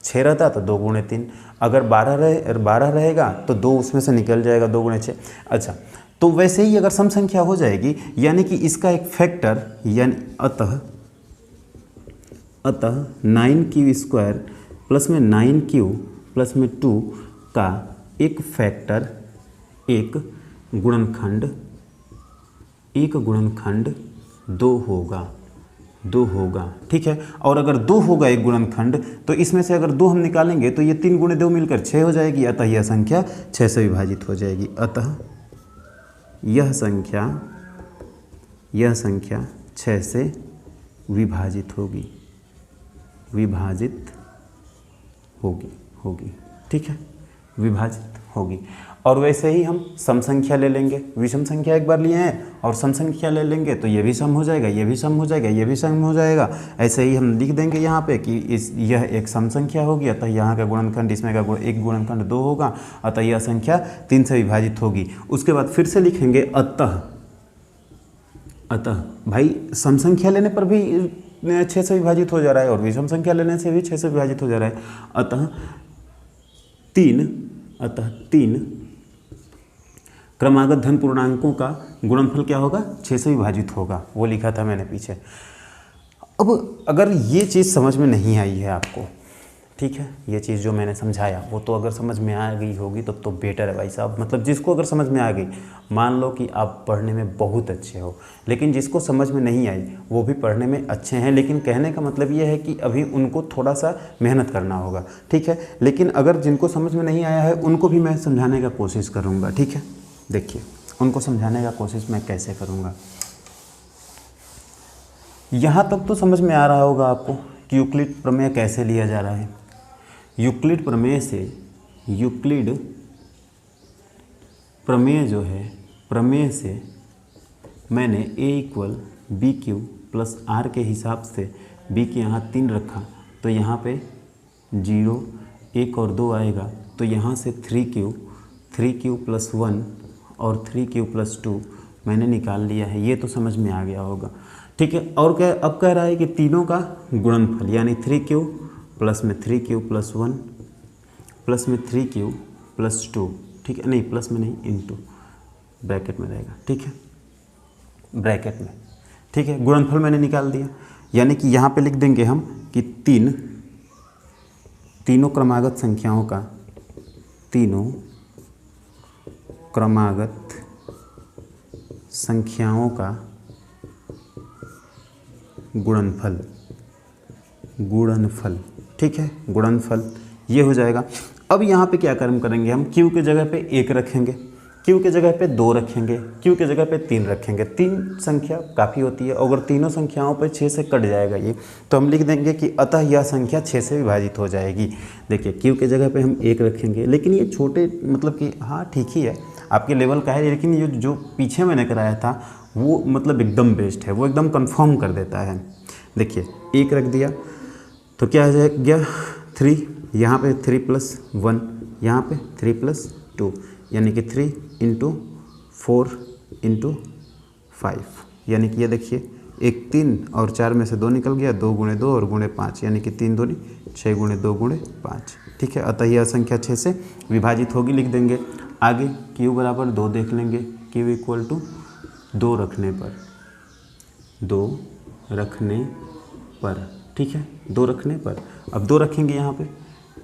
6 रहता तो 2 × 3। अगर 12 रहेगा तो 2 उसमें से निकल जाएगा, 2 गुणे 6। अच्छा, तो वैसे ही अगर सम संख्या हो जाएगी, यानी कि इसका एक फैक्टर, यानी अतः 9q² प्लस में 9q प्लस में 2 का एक फैक्टर, एक गुणनखंड 2 होगा, ठीक है। और अगर 2 होगा एक गुणनखंड, तो इसमें से अगर 2 हम निकालेंगे तो ये 3 गुणे 2 मिलकर 6 हो जाएगी, अतः यह संख्या 6 से विभाजित हो जाएगी। अतः यह संख्या 6 से विभाजित होगी, ठीक है, विभाजित होगी। और वैसे ही हम सम संख्या ले लेंगे, विषम संख्या एक बार लिए हैं और सम संख्या ले लेंगे तो ये भी सम हो जाएगा, ये भी सम हो जाएगा, ये भी सम हो जाएगा। ऐसे ही हम लिख देंगे यहाँ पे कि यह एक सम संख्या होगी, अतः यहाँ का गुणनखंड, इसमें का एक गुणनखंड 2 होगा, अतः यह संख्या 3 से विभाजित होगी। उसके बाद फिर से लिखेंगे अतः भाई सम संख्या लेने पर भी 6 से विभाजित हो जा रहा है और विषम संख्या लेने से भी 6 से विभाजित हो जा रहा है। अतः 3 क्रमागत धन पूर्णांकों का गुणनफल क्या होगा, 6 से विभाजित होगा, वो लिखा था मैंने पीछे। अब अगर ये चीज़ समझ में नहीं आई है आपको, ठीक है, ये चीज़ जो मैंने समझाया वो तो अगर समझ में आ गई होगी तब तो बेटर है भाई साहब। मतलब जिसको अगर समझ में आ गई, मान लो कि आप पढ़ने में बहुत अच्छे हो, लेकिन जिसको समझ में नहीं आई वो भी पढ़ने में अच्छे हैं, लेकिन कहने का मतलब ये है कि अभी उनको थोड़ा सा मेहनत करना होगा, ठीक है। लेकिन अगर जिनको समझ में नहीं आया है उनको भी मैं समझाने का कोशिश करूँगा, ठीक है। देखिए, उनको समझाने का कोशिश मैं कैसे करूँगा। यहाँ तक तो समझ में आ रहा होगा आपको कि यूक्लिड प्रमेय कैसे लिया जा रहा है। यूक्लिड प्रमेय जो है, प्रमेय से मैंने a = bq + r के हिसाब से b के यहाँ 3 रखा, तो यहाँ पे 0, 1 और 2 आएगा, तो यहाँ से 3q + 1 और 3q + 2 मैंने निकाल लिया है। ये तो समझ में आ गया होगा, ठीक है। और क्या अब कह रहा है कि तीनों का गुणनफल, यानी 3q प्लस में 3q + 1 प्लस में 3q + 2, ठीक है, नहीं प्लस में नहीं, इनटू ब्रैकेट में रहेगा, ठीक है, ब्रैकेट में, ठीक है। गुणनफल मैंने निकाल दिया, यानी कि यहाँ पे लिख देंगे हम कि तीनों क्रमागत संख्याओं का गुणनफल, ठीक है, गुणनफल ये हो जाएगा। अब यहाँ पे क्या कर्म करेंगे हम, q के जगह पे 1 रखेंगे, q के जगह पे 2 रखेंगे, q के जगह पे 3 रखेंगे। 3 संख्या काफ़ी होती है, अगर तीनों संख्याओं पे 6 से कट जाएगा ये, तो हम लिख देंगे कि अतः यह संख्या 6 से विभाजित हो जाएगी। देखिए, q के जगह पे हम 1 रखेंगे, लेकिन ये छोटे मतलब कि हाँ ठीक ही है, आपके लेवल का है, लेकिन ये जो पीछे मैंने कराया था वो मतलब एकदम बेस्ट है, वो एकदम कंफर्म कर देता है। देखिए, 1 रख दिया तो क्या हो जाएगा 3, यहाँ पे 3 + 1, यहाँ पे 3 + 2, यानी कि 3 × 4 × 5, यानी कि ये देखिए 1 3 और 4 में से 2 निकल गया, 2 × 2 और × 5, यानी कि 3 दूनी 6 × 2 × 5, ठीक है। अतः यह संख्या 6 से विभाजित होगी, लिख देंगे। आगे q = 2 देख लेंगे, q = 2 रखने पर, ठीक है, 2 रखने पर। अब 2 रखेंगे यहाँ पे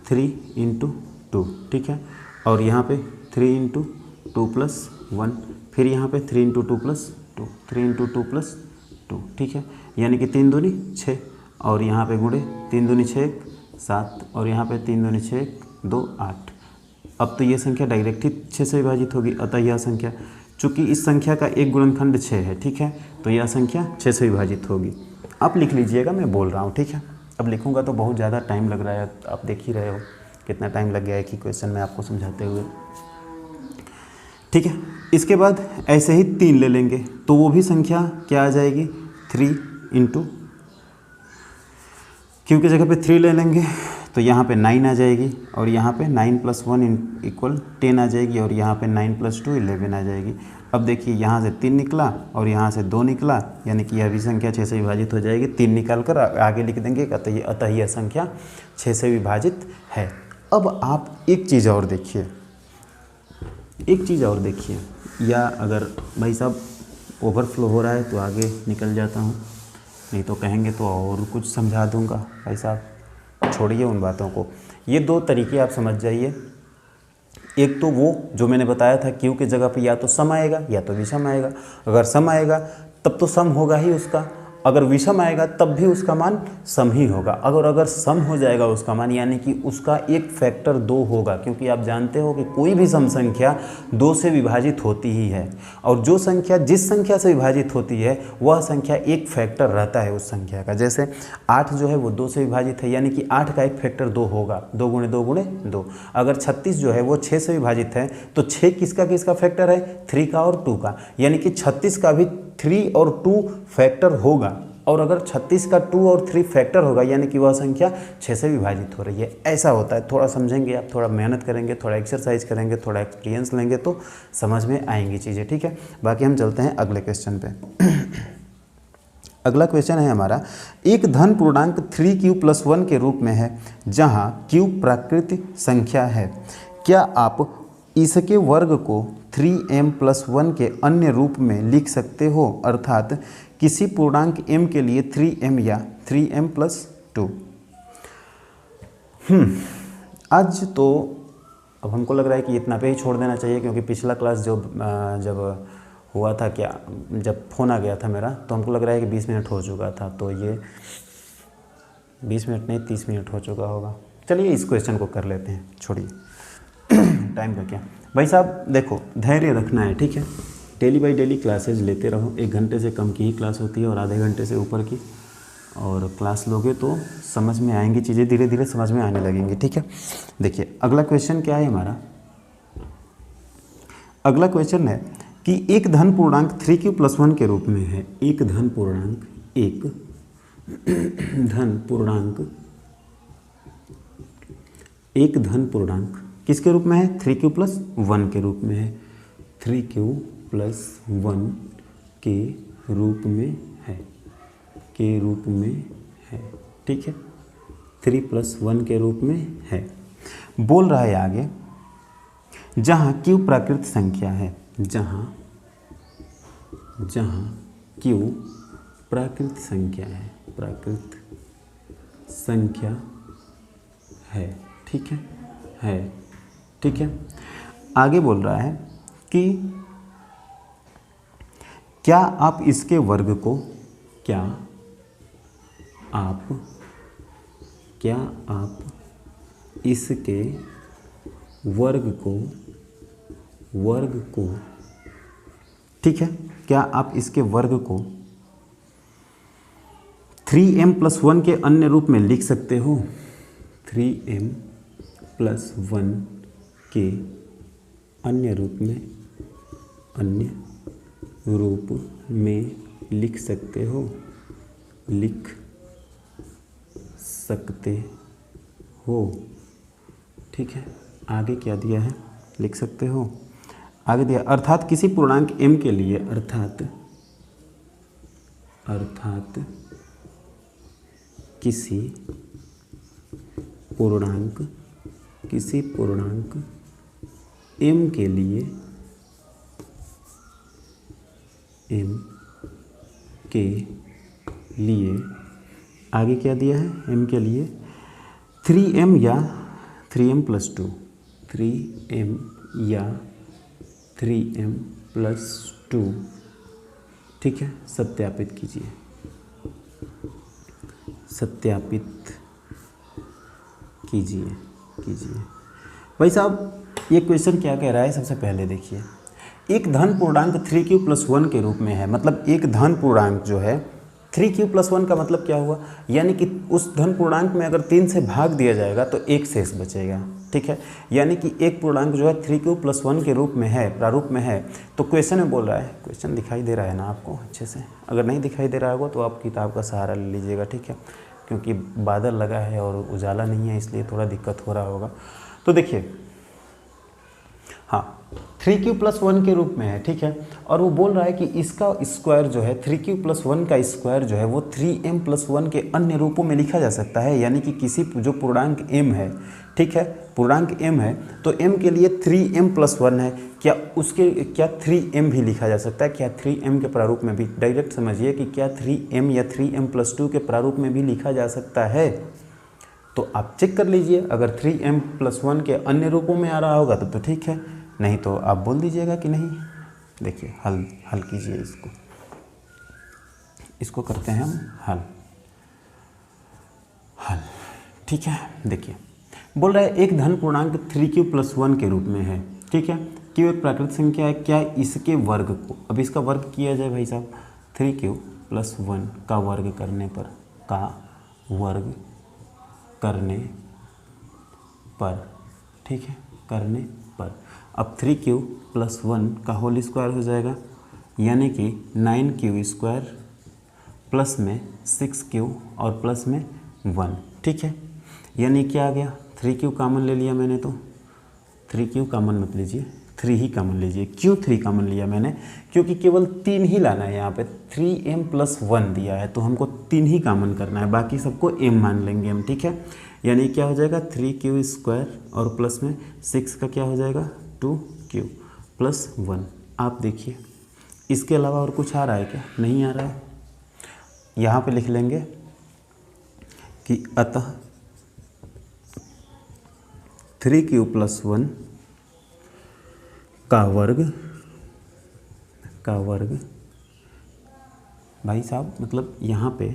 3 × 2, ठीक है, और यहाँ पे 3 × 2 + 1, फिर यहाँ पे 3 × 2 + 2, 3 × 2 + 2, ठीक है, यानी कि 3 दूनी 6 और यहाँ पे गुणे 3 दूनी 6 7 और यहाँ पे 3 दूनी 6 2 8। अब तो ये संख्या डायरेक्ट ही 6 से विभाजित होगी, अतः यह संख्या, चूँकि इस संख्या का एक गुणनखंड 6 है, ठीक है, तो यह संख्या 6 से विभाजित होगी। आप लिख लीजिएगा, मैं बोल रहा हूँ, ठीक है। अब लिखूँगा तो बहुत ज़्यादा टाइम लग रहा है, आप देख ही रहे हो कितना टाइम लग गया है कि क्वेश्चन में आपको समझाते हुए, ठीक है। इसके बाद ऐसे ही 3 ले लेंगे, तो वो भी संख्या क्या आ जाएगी 3 × q की जगह पे 3 ले लेंगे, तो यहाँ पे 9 आ जाएगी और यहाँ पे 9 + 1 = 10 आ जाएगी और यहाँ पे 9 + 2 11 आ जाएगी। अब देखिए, यहाँ से 3 निकला और यहाँ से 2 निकला, यानी कि यह भी संख्या 6 से विभाजित हो जाएगी। 3 निकाल कर आगे लिख देंगे, अतः यह संख्या 6 से विभाजित है। अब आप एक चीज़ और देखिए, या अगर भाई साहब ओवरफ्लो हो रहा है तो आगे निकल जाता हूँ, नहीं तो कहेंगे तो और कुछ समझा दूंगा। भाई साहब छोड़िए उन बातों को। ये दो तरीके आप समझ जाइए। एक तो वो जो मैंने बताया था, क्यू की जगह पे या तो सम आएगा या तो विषम आएगा। अगर सम आएगा तब तो सम होगा ही उसका, अगर विषम आएगा तब भी उसका मान सम ही होगा। अगर सम हो जाएगा उसका मान, यानी कि उसका एक फैक्टर 2 होगा, क्योंकि आप जानते हो कि कोई भी सम संख्या 2 से विभाजित होती ही है, और जो संख्या जिस संख्या से विभाजित होती है वह संख्या एक फैक्टर रहता है उस संख्या का। जैसे 8 जो है वो 2 से विभाजित है, यानी कि 8 का एक फैक्टर 2 होगा, 2 गुणे 2 गुणे 2। अगर 36 जो है वो 6 से विभाजित है तो 6 किसका फैक्टर है, 3 का और 2 का, यानी कि 36 का भी 3 और 2 फैक्टर होगा। और अगर 36 का 2 और 3 फैक्टर होगा, यानी कि वह संख्या 6 से विभाजित हो रही है। ऐसा होता है। थोड़ा समझेंगे आप, थोड़ा मेहनत करेंगे, थोड़ा एक्सरसाइज करेंगे, थोड़ा एक्सपीरियंस लेंगे तो समझ में आएंगी चीज़ें, ठीक है। बाकी हम चलते हैं अगले क्वेश्चन पे। अगला क्वेश्चन है हमारा, एक धन पूर्णांक 3q+1 के रूप में है जहां q प्राकृतिक संख्या है। क्या आप इसके वर्ग को 3m+1 के अन्य रूप में लिख सकते हो, अर्थात किसी पूर्णांक m के लिए 3m या 3m+2। आज तो अब हमको लग रहा है कि इतना पे ही छोड़ देना चाहिए, क्योंकि पिछला क्लास जब हुआ था, क्या जब फ़ोन आ गया था मेरा, तो हमको लग रहा है कि 20 मिनट हो चुका था, तो ये 20 मिनट नहीं 30 मिनट हो चुका होगा। चलिए इस क्वेश्चन को कर लेते हैं, छोड़िए टाइम का क्या। भाई साहब देखो, धैर्य रखना है, ठीक है। डेली बाई डेली क्लासेज लेते रहो। 1 घंटे से कम की ही क्लास होती है और आधे घंटे से ऊपर की, और क्लास लोगे तो समझ में आएंगी चीज़ें, धीरे धीरे समझ में आने लगेंगी, ठीक है। देखिए अगला क्वेश्चन क्या है हमारा। अगला क्वेश्चन है कि एक धन पूर्णांक 3q+1 के रूप में है। एक धन पूर्णांक किसके रूप में है, 3q+1 के रूप में है। 3q+1 के रूप में है, ठीक है। 3+1 के रूप में है। बोल रहा है आगे, जहाँ q प्राकृत संख्या है, जहाँ q प्राकृत संख्या है, ठीक है। आगे बोल रहा है कि क्या आप इसके वर्ग को ठीक है, क्या आप इसके वर्ग को 3m+1 के अन्य रूप में लिख सकते हो। 3m+1 के अन्य रूप में लिख सकते हो, ठीक है। आगे क्या दिया है, लिख सकते हो। आगे दिया अर्थात किसी पूर्णांक m के लिए, अर्थात किसी पूर्णांक m के लिए आगे क्या दिया है, m के लिए 3m या 3m+2, 3m या 3m+2, ठीक है। सत्यापित कीजिए, भाई साहब ये क्वेश्चन क्या कह रहा है। सबसे पहले देखिए, एक धन पूर्णांक 3q+1 के रूप में है, मतलब एक धन पूर्णांक जो है 3q+1 का मतलब क्या हुआ, यानी कि उस धन पूर्णांक में अगर 3 से भाग दिया जाएगा तो एक शेष बचेगा, ठीक है। यानी कि एक पूर्णांक जो है 3q+1 के रूप में है, प्रारूप में है। तो क्वेश्चन में बोल रहा है, क्वेश्चन दिखाई दे रहा है ना आपको अच्छे से, अगर नहीं दिखाई दे रहा होगा तो आप किताब का सहारा ले लीजिएगा, ठीक है, क्योंकि बादल लगा है और उजाला नहीं है, इसलिए थोड़ा दिक्कत हो रहा होगा। तो देखिए, हाँ 3q+1 के रूप में है, ठीक है। और वो बोल रहा है कि इसका स्क्वायर जो है 3q+1 का स्क्वायर जो है वो 3m+1 के अन्य रूपों में लिखा जा सकता है। यानी कि किसी जो पूर्णांक m है, ठीक है, पूर्णांक m है तो m के लिए 3m+1 है, क्या 3m भी लिखा जा सकता है? क्या 3m के प्रारूप में भी? डायरेक्ट समझिए कि क्या 3m या 3m+2 के प्रारूप में भी लिखा जा सकता है? तो आप चेक कर लीजिए, अगर 3m+1 के अन्य रूपों में आ रहा होगा तो ठीक है, नहीं तो आप बोल दीजिएगा कि नहीं। देखिए हल कीजिए इसको करते हैं हम हल, ठीक है। देखिए बोल रहा है एक धन पूर्णांक 3q+1 के रूप में है, ठीक है। q एक प्राकृतिक संख्या है, क्या इसके वर्ग को, अब इसका वर्ग किया जाए भाई साहब, 3q+1 का वर्ग करने पर, ठीक है, करने पर अब 3q+1 का होल स्क्वायर हो जाएगा, यानी कि 9q² प्लस में 6q और प्लस में 1, ठीक है। यानी क्या आ गया, 3q कॉमन ले लिया मैंने, तो 3q कॉमन मत लीजिए, 3 ही कॉमन लीजिए। क्यों 3 कॉमन लिया मैंने? क्योंकि केवल 3 ही लाना है, यहाँ पे 3m+1 दिया है तो हमको 3 ही कॉमन करना है, बाकी सबको m मान लेंगे हम, ठीक है। यानी क्या हो जाएगा 3q² और प्लस में 6 का क्या हो जाएगा 2q प्लस 1। आप देखिए इसके अलावा और कुछ आ रहा है क्या? नहीं आ रहा है। यहाँ पे लिख लेंगे कि अतः 3q+1 का वर्ग भाई साहब, मतलब यहाँ पे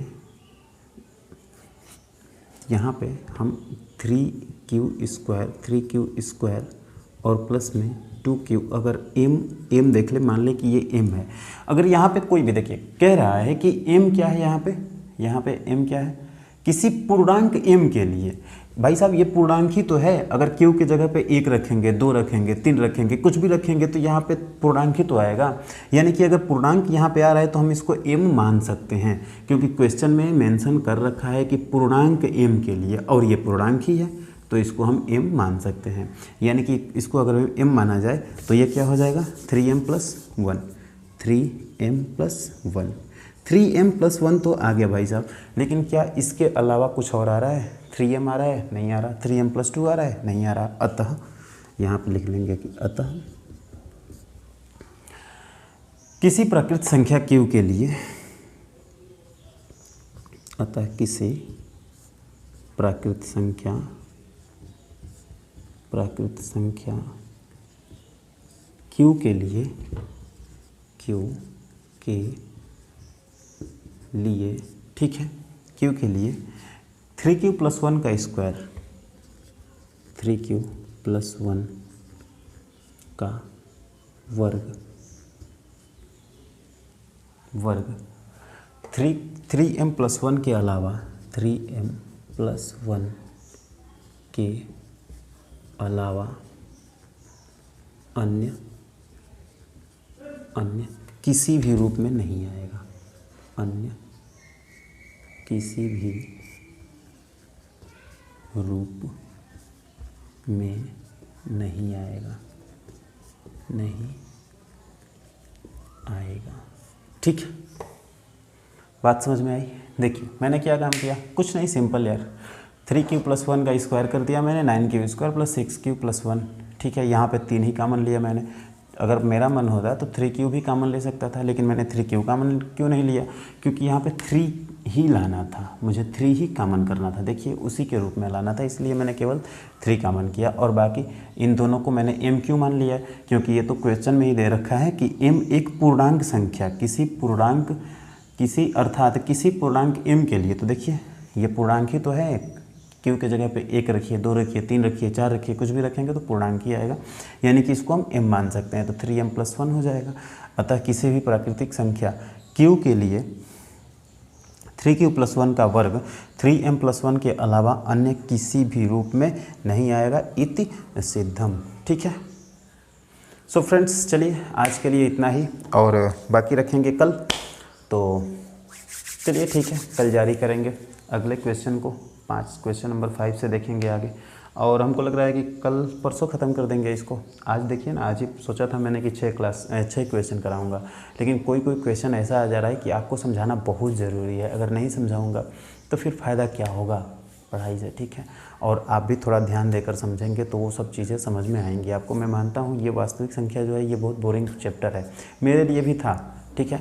हम 3q² और प्लस में 2q, अगर m देख ले, मान ले कि ये m है। अगर यहाँ पे कोई भी देखिए कह रहा है कि m क्या है, यहाँ पे m क्या है, किसी पूर्णांक m के लिए। भाई साहब ये पूर्णांक ही तो है, अगर q की जगह पे 1 रखेंगे, 2 रखेंगे, 3 रखेंगे, कुछ भी रखेंगे तो यहाँ पे पूर्णांक ही तो आएगा। यानी कि अगर पूर्णांक यहाँ पे आ रहा है तो हम इसको m मान सकते हैं, क्योंकि क्वेश्चन में मेंशन कर रखा है कि पूर्णांक m के लिए, और ये पूर्णांक ही है तो इसको हम m मान सकते हैं। यानी कि इसको अगर m माना जाए तो ये क्या हो जाएगा 3m+1, 3m+1, 3m+1 तो आ गया भाई साहब। लेकिन क्या इसके अलावा कुछ और आ रहा है? 3m आ रहा है? नहीं आ रहा। 3m+2 आ रहा है? नहीं आ रहा। अतः यहाँ पे लिख लेंगे कि अतः किसी प्राकृत संख्या q के लिए, अतः किसी प्राकृत संख्या q के लिए, ठीक है, q के लिए 3q+1 का स्क्वायर, 3q+1 का वर्ग 3m+1 के अलावा 3m+1 के अलावा अन्य किसी भी रूप में नहीं आएगा, अन्य किसी भी रूप में नहीं आएगा, ठीक है। बात समझ में आई? देखिए मैंने क्या काम किया, कुछ नहीं, सिंपल यार, 3q+1 का स्क्वायर कर दिया मैंने, 9q² प्लस 6q+1, ठीक है। यहाँ पे 3 ही कॉमन लिया मैंने। अगर मेरा मन होता तो 3q भी कॉमन ले सकता था, लेकिन मैंने 3q कॉमन क्यों नहीं लिया? क्योंकि यहाँ पे 3 ही लाना था, मुझे 3 ही कॉमन करना था। देखिए उसी के रूप में लाना था, इसलिए मैंने केवल 3 कॉमन किया, और बाकी इन दोनों को मैंने m क्यों मान लिया? क्योंकि ये तो क्वेश्चन में ही दे रखा है कि m एक पूर्णांक संख्या, किसी पूर्णांक m के लिए। तो देखिए ये पूर्णांक ही तो है, q के जगह पे 1 रखिए, 2 रखिए, 3 रखिए, 4 रखिए, कुछ भी रखेंगे तो पूर्णांक ही आएगा, यानी कि इसको हम m मान सकते हैं। तो 3m+1 हो जाएगा। अतः किसी भी प्राकृतिक संख्या q के लिए 3q+1 का वर्ग 3m+1 के अलावा अन्य किसी भी रूप में नहीं आएगा, इति सिद्धम, ठीक है। सो फ्रेंड्स चलिए आज के लिए इतना ही, और बाकी रखेंगे कल। तो चलिए ठीक है, कल जारी करेंगे अगले क्वेश्चन को, क्वेश्चन नंबर 5 से देखेंगे आगे। और हमको लग रहा है कि कल परसों ख़त्म कर देंगे इसको। आज देखिए ना, आज ही सोचा था मैंने कि 6 क्वेश्चन कराऊंगा, लेकिन कोई क्वेश्चन ऐसा आ जा रहा है कि आपको समझाना बहुत ज़रूरी है। अगर नहीं समझाऊंगा तो फिर फ़ायदा क्या होगा पढ़ाई से, ठीक है। और आप भी थोड़ा ध्यान देकर समझेंगे तो वो सब चीज़ें समझ में आएंगी आपको। मैं मानता हूँ ये वास्तविक संख्या जो है ये बहुत बोरिंग चैप्टर है, मेरे लिए भी था, ठीक है,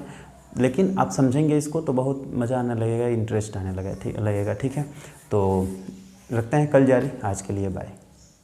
लेकिन आप समझेंगे इसको तो बहुत मज़ा आने लगेगा, इंटरेस्ट आने लगेगा, ठीक है। तो रखते हैं कल जारी, आज के लिए बाय।